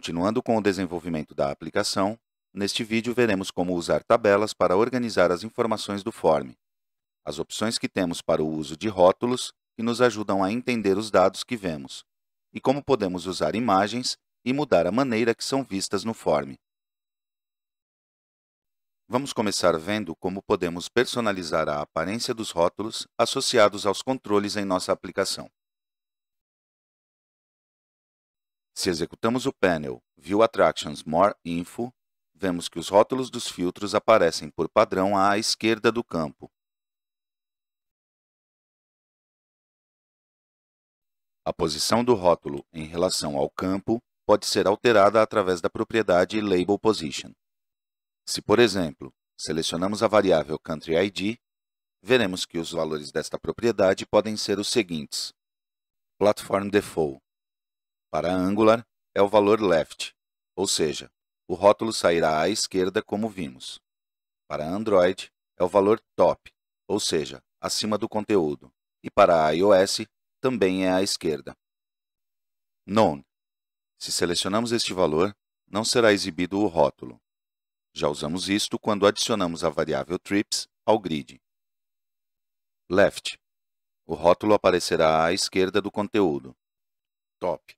Continuando com o desenvolvimento da aplicação, neste vídeo veremos como usar tabelas para organizar as informações do form, as opções que temos para o uso de rótulos, que nos ajudam a entender os dados que vemos, e como podemos usar imagens e mudar a maneira que são vistas no form. Vamos começar vendo como podemos personalizar a aparência dos rótulos associados aos controles em nossa aplicação. Se executamos o painel View Attractions More Info, vemos que os rótulos dos filtros aparecem por padrão à esquerda do campo. A posição do rótulo em relação ao campo pode ser alterada através da propriedade Label Position. Se, por exemplo, selecionamos a variável Country ID, veremos que os valores desta propriedade podem ser os seguintes. Platform Default. Para Angular, é o valor left, ou seja, o rótulo sairá à esquerda como vimos. Para Android, é o valor top, ou seja, acima do conteúdo. E para iOS, também é à esquerda. None. Se selecionamos este valor, não será exibido o rótulo. Já usamos isto quando adicionamos a variável trips ao grid. Left. O rótulo aparecerá à esquerda do conteúdo. Top.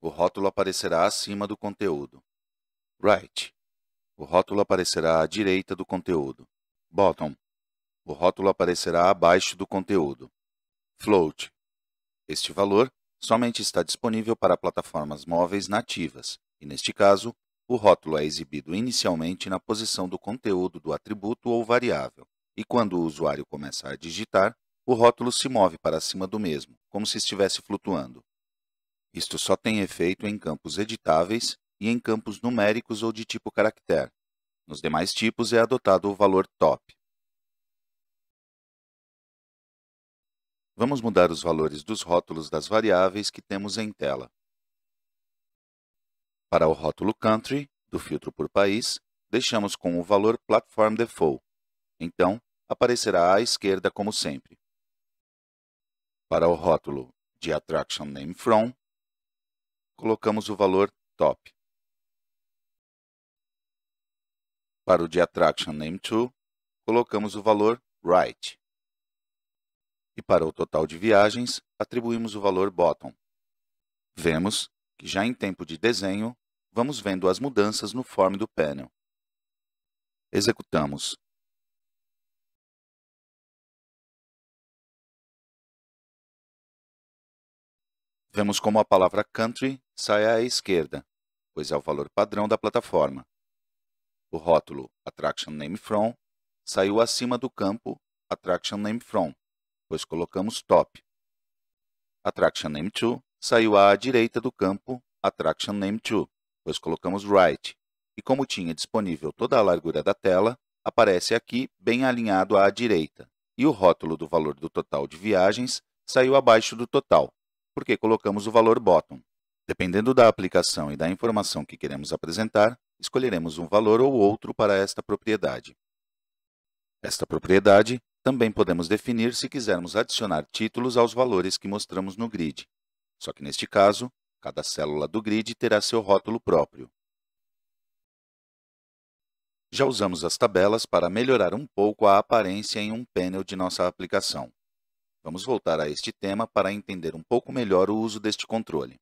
O rótulo aparecerá acima do conteúdo. Right. O rótulo aparecerá à direita do conteúdo. Bottom. O rótulo aparecerá abaixo do conteúdo. Float. Este valor somente está disponível para plataformas móveis nativas, e neste caso, o rótulo é exibido inicialmente na posição do conteúdo do atributo ou variável, e quando o usuário começa a digitar, o rótulo se move para cima do mesmo, como se estivesse flutuando. Isto só tem efeito em campos editáveis e em campos numéricos ou de tipo caractere. Nos demais tipos é adotado o valor top. Vamos mudar os valores dos rótulos das variáveis que temos em tela. Para o rótulo Country, do filtro por país, deixamos com o valor Platform Default. Então, aparecerá à esquerda como sempre. Para o rótulo de Attraction Name From, colocamos o valor top. Para o de Attraction Name To, colocamos o valor right. E para o total de viagens, atribuímos o valor bottom. Vemos que já em tempo de desenho, vamos vendo as mudanças no form do painel. Executamos. Vemos como a palavra Country sai à esquerda, pois é o valor padrão da plataforma. O rótulo Attraction Name From saiu acima do campo Attraction Name From, pois colocamos top. Attraction Name To saiu à direita do campo Attraction Name To, pois colocamos right. E como tinha disponível toda a largura da tela, aparece aqui bem alinhado à direita. E o rótulo do valor do total de viagens saiu abaixo do total, porque colocamos o valor bottom. Dependendo da aplicação e da informação que queremos apresentar, escolheremos um valor ou outro para esta propriedade. Esta propriedade também podemos definir se quisermos adicionar títulos aos valores que mostramos no grid. Só que neste caso, cada célula do grid terá seu rótulo próprio. Já usamos as tabelas para melhorar um pouco a aparência em um painel de nossa aplicação. Vamos voltar a este tema para entender um pouco melhor o uso deste controle.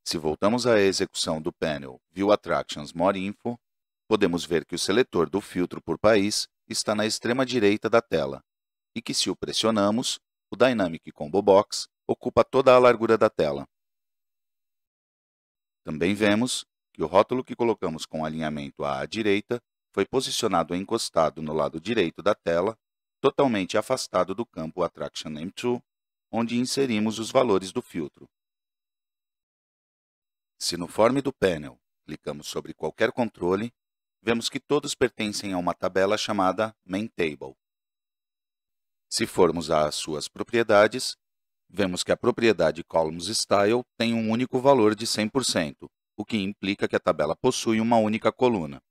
Se voltamos à execução do painel View Attractions More Info, podemos ver que o seletor do filtro por país está na extrema direita da tela e que, se o pressionamos, o Dynamic Combo Box ocupa toda a largura da tela. Também vemos que o rótulo que colocamos com alinhamento à direita foi posicionado encostado no lado direito da tela, totalmente afastado do campo Attraction Name To, onde inserimos os valores do filtro. Se no form do painel clicamos sobre qualquer controle, vemos que todos pertencem a uma tabela chamada Main Table. Se formos às suas propriedades, vemos que a propriedade Columns Style tem um único valor de 100%, o que implica que a tabela possui uma única coluna.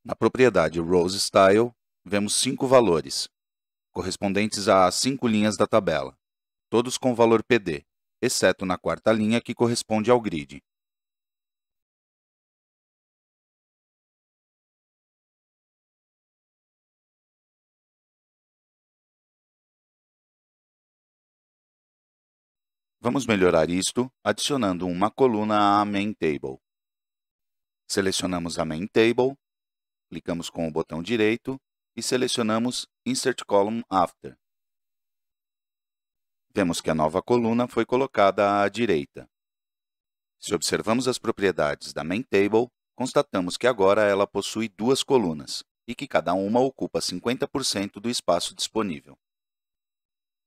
Na propriedade Rows Style, vemos 5 valores, correspondentes às 5 linhas da tabela, todos com valor PD, exceto na quarta linha que corresponde ao grid. Vamos melhorar isto adicionando uma coluna à Main Table. Selecionamos a Main Table, clicamos com o botão direito e selecionamos Insert Column After. Vemos que a nova coluna foi colocada à direita. Se observamos as propriedades da Main Table, constatamos que agora ela possui duas colunas e que cada uma ocupa 50% do espaço disponível.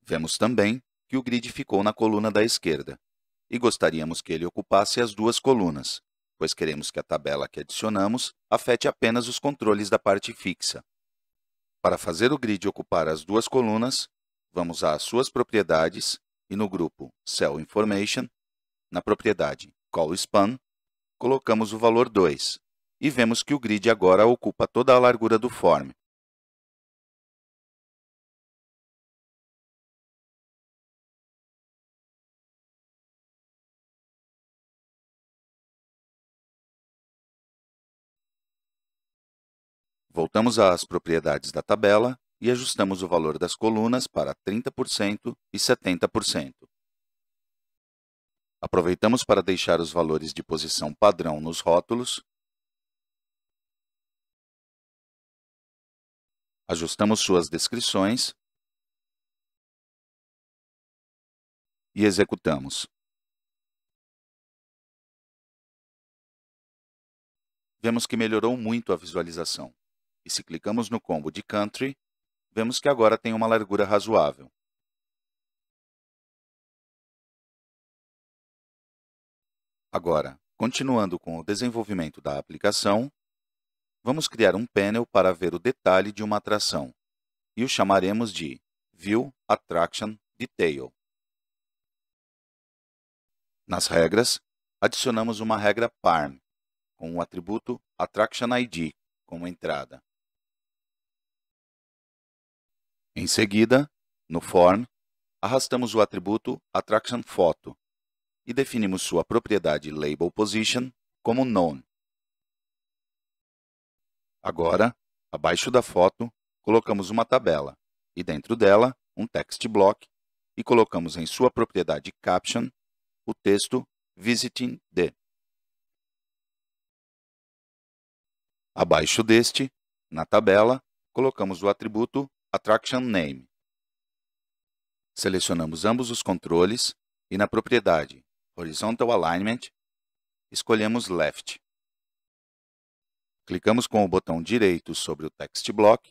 Vemos também que o grid ficou na coluna da esquerda e gostaríamos que ele ocupasse as duas colunas, pois queremos que a tabela que adicionamos afete apenas os controles da parte fixa. Para fazer o grid ocupar as duas colunas, vamos às suas propriedades e no grupo Cell Information, na propriedade Call Span, colocamos o valor 2 e vemos que o grid agora ocupa toda a largura do form. Voltamos às propriedades da tabela e ajustamos o valor das colunas para 30% e 70%. Aproveitamos para deixar os valores de posição padrão nos rótulos. Ajustamos suas descrições e executamos. Vemos que melhorou muito a visualização. E se clicamos no combo de Country, vemos que agora tem uma largura razoável. Agora, continuando com o desenvolvimento da aplicação, vamos criar um painel para ver o detalhe de uma atração, e o chamaremos de View Attraction Detail. Nas regras, adicionamos uma regra Parm, com o atributo Attraction ID como entrada. Em seguida, no Form, arrastamos o atributo Attraction Photo e definimos sua propriedade Label Position como Known. Agora, abaixo da foto, colocamos uma tabela e dentro dela um text block e colocamos em sua propriedade Caption o texto Visiting the. Abaixo deste, na tabela, colocamos o atributo Attraction Name. Selecionamos ambos os controles e na propriedade Horizontal Alignment, escolhemos Left. Clicamos com o botão direito sobre o text block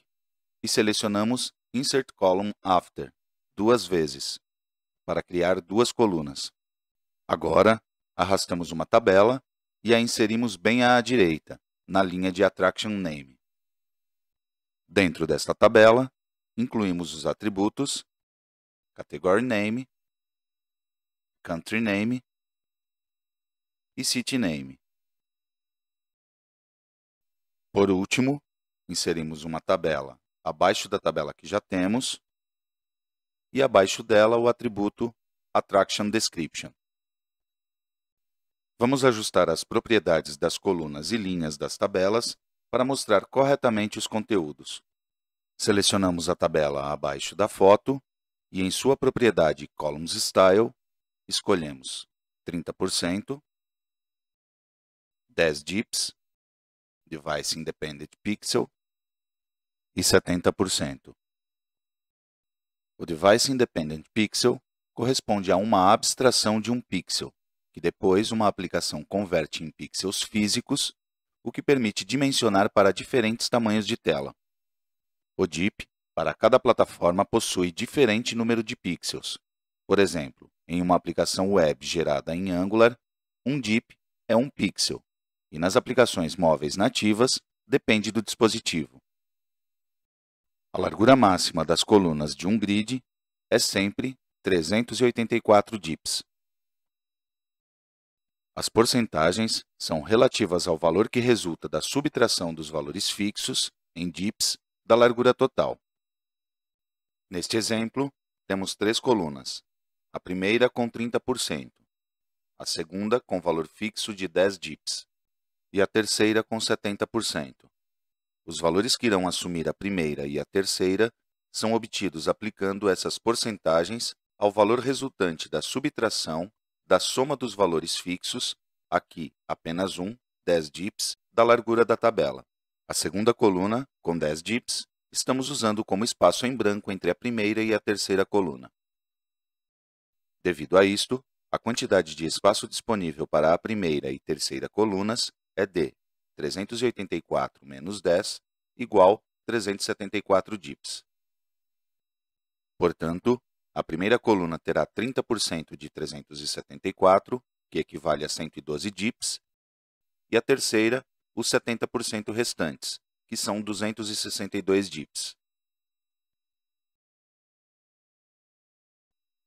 e selecionamos Insert Column After, duas vezes, para criar duas colunas. Agora, arrastamos uma tabela e a inserimos bem à direita, na linha de Attraction Name. Dentro desta tabela, incluímos os atributos Category Name, Country Name e City Name. Por último, inserimos uma tabela abaixo da tabela que já temos e abaixo dela o atributo Attraction Description. Vamos ajustar as propriedades das colunas e linhas das tabelas para mostrar corretamente os conteúdos. Selecionamos a tabela abaixo da foto e em sua propriedade Columns Style, escolhemos 30%, 10 dips, Device Independent Pixel e 70%. O Device Independent Pixel corresponde a uma abstração de um pixel, que depois uma aplicação converte em pixels físicos, o que permite dimensionar para diferentes tamanhos de tela. O DIP, para cada plataforma, possui diferente número de pixels. Por exemplo, em uma aplicação web gerada em Angular, um DIP é 1 pixel, e nas aplicações móveis nativas, depende do dispositivo. A largura máxima das colunas de um grid é sempre 384 dips. As porcentagens são relativas ao valor que resulta da subtração dos valores fixos, em dips, da largura total. Neste exemplo, temos 3 colunas. a primeira com 30%, a segunda com valor fixo de 10 dips e a terceira com 70%. Os valores que irão assumir a primeira e a terceira são obtidos aplicando essas porcentagens ao valor resultante da subtração da soma dos valores fixos, aqui apenas 10 dips, da largura da tabela. A segunda coluna, com 10 dips, estamos usando como espaço em branco entre a primeira e a terceira coluna. Devido a isto, a quantidade de espaço disponível para a primeira e terceira colunas é de 384 menos 10 igual 374 dips. Portanto, a primeira coluna terá 30% de 374, que equivale a 112 dips, e a terceira, os 70% restantes, que são 262 dips.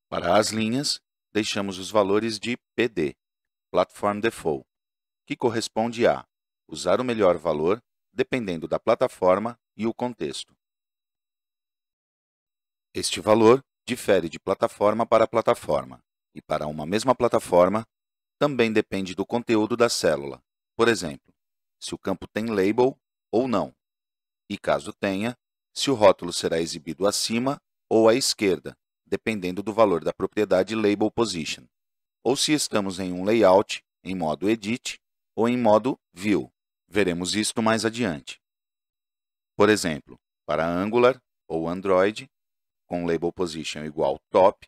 Para as linhas, deixamos os valores de PD, Platform Default, que corresponde a usar o melhor valor dependendo da plataforma e o contexto. Este valor difere de plataforma para plataforma, e para uma mesma plataforma, também depende do conteúdo da célula. Por exemplo, se o campo tem label ou não, e caso tenha, se o rótulo será exibido acima ou à esquerda, dependendo do valor da propriedade Label Position, ou se estamos em um layout em modo Edit ou em modo View. Veremos isto mais adiante. Por exemplo, para Angular ou Android, com Label Position igual Top,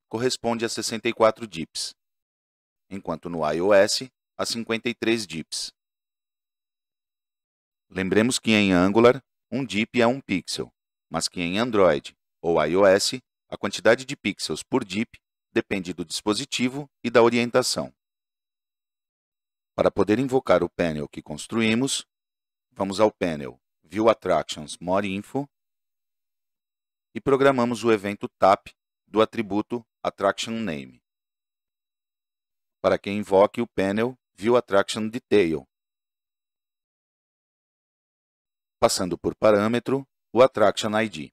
corresponde a 64 dips, enquanto no iOS, a 53 dips. Lembremos que em Angular, um dip é um pixel, mas que em Android ou iOS, a quantidade de pixels por dip depende do dispositivo e da orientação. Para poder invocar o panel que construímos, vamos ao panel View Attractions More Info e programamos o evento tap do atributo AttractionName, para que invoque o panel View Attraction Detail, passando por parâmetro o Attraction ID.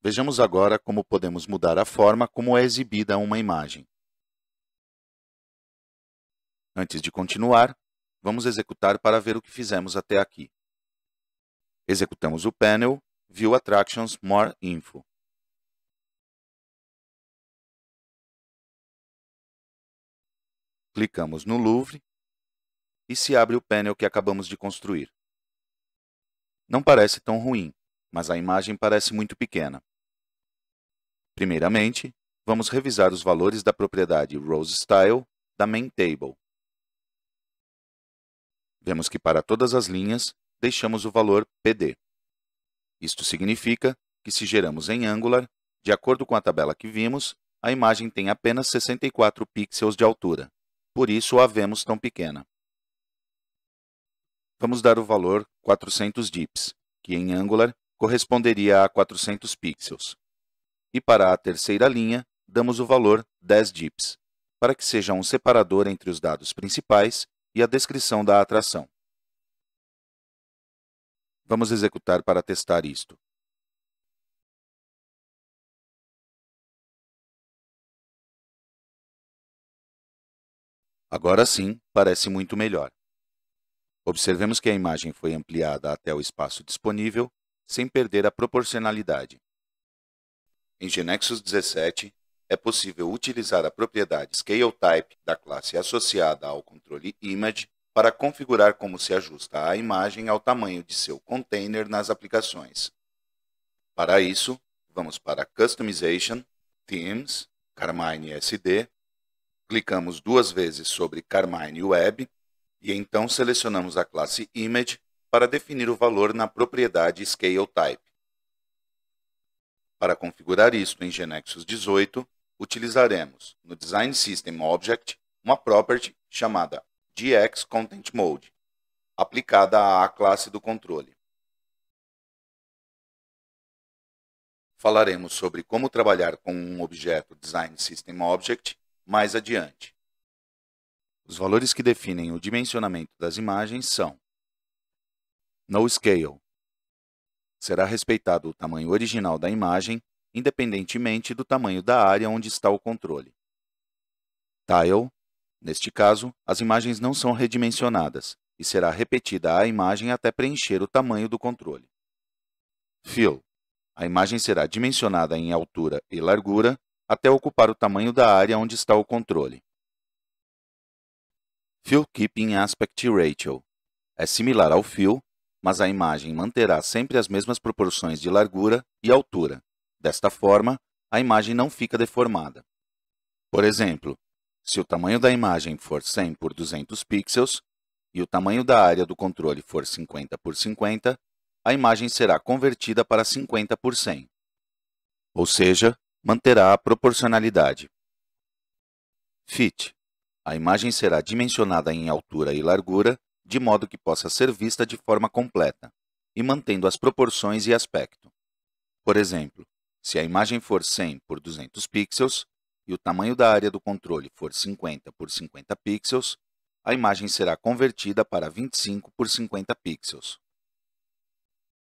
Vejamos agora como podemos mudar a forma como é exibida uma imagem. Antes de continuar, vamos executar para ver o que fizemos até aqui. Executamos o panel View Attractions More Info. Clicamos no Louvre e se abre o panel que acabamos de construir. Não parece tão ruim, mas a imagem parece muito pequena. Primeiramente, vamos revisar os valores da propriedade RoseStyle da Main Table. Vemos que para todas as linhas, deixamos o valor PD. Isto significa que se geramos em Angular, de acordo com a tabela que vimos, a imagem tem apenas 64 pixels de altura, por isso a vemos tão pequena. Vamos dar o valor 400 dips, que em Angular corresponderia a 400 pixels. E para a terceira linha, damos o valor 10 dips, para que seja um separador entre os dados principais e a descrição da atração. Vamos executar para testar isto. Agora sim, parece muito melhor. Observemos que a imagem foi ampliada até o espaço disponível, sem perder a proporcionalidade. Em GeneXus 17, é possível utilizar a propriedade ScaleType da classe associada ao controle Image para configurar como se ajusta a imagem ao tamanho de seu container nas aplicações. Para isso, vamos para Customization, Themes, Carmine SD, clicamos duas vezes sobre Carmine Web e então selecionamos a classe Image para definir o valor na propriedade ScaleType. Para configurar isto em GeneXus 18, utilizaremos no Design System Object uma property chamada GXContentMode, aplicada à classe do controle. Falaremos sobre como trabalhar com um objeto Design System Object mais adiante. Os valores que definem o dimensionamento das imagens são NoScale, Será respeitado o tamanho original da imagem, independentemente do tamanho da área onde está o controle. Tile. Neste caso, as imagens não são redimensionadas e será repetida a imagem até preencher o tamanho do controle. Fill. A imagem será dimensionada em altura e largura até ocupar o tamanho da área onde está o controle. Fill Keeping Aspect Ratio. É similar ao fill, mas a imagem manterá sempre as mesmas proporções de largura e altura. Desta forma, a imagem não fica deformada. Por exemplo, se o tamanho da imagem for 100 por 200 pixels e o tamanho da área do controle for 50 por 50, a imagem será convertida para 50 por 100. Ou seja, manterá a proporcionalidade. Fit. A imagem será dimensionada em altura e largura, de modo que possa ser vista de forma completa, e mantendo as proporções e aspecto. Por exemplo, se a imagem for 100 por 200 pixels e o tamanho da área do controle for 50 por 50 pixels, a imagem será convertida para 25 por 50 pixels.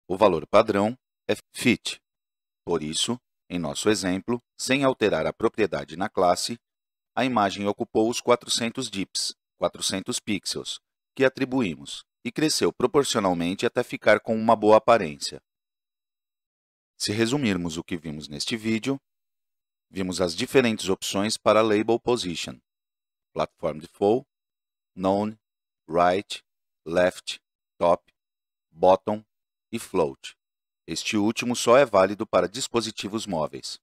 O valor padrão é fit. Por isso, em nosso exemplo, sem alterar a propriedade na classe, a imagem ocupou os 400 dips, 400 pixels, que atribuímos, e cresceu proporcionalmente até ficar com uma boa aparência. Se resumirmos o que vimos neste vídeo, vimos as diferentes opções para Label Position: Platform Default, None, Right, Left, Top, Bottom e Float. Este último só é válido para dispositivos móveis.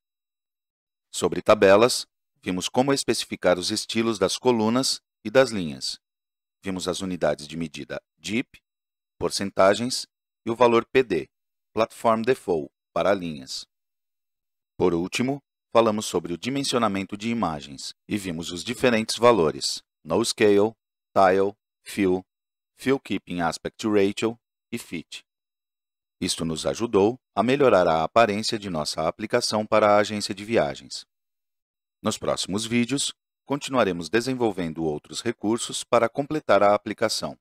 Sobre tabelas, vimos como especificar os estilos das colunas e das linhas. Vimos as unidades de medida DIP, porcentagens e o valor PD, Platform Default, para linhas. Por último, falamos sobre o dimensionamento de imagens e vimos os diferentes valores No Scale, Tile, Fill, Fill Keeping Aspect Ratio e Fit. Isto nos ajudou a melhorar a aparência de nossa aplicação para a agência de viagens. Nos próximos vídeos, continuaremos desenvolvendo outros recursos para completar a aplicação.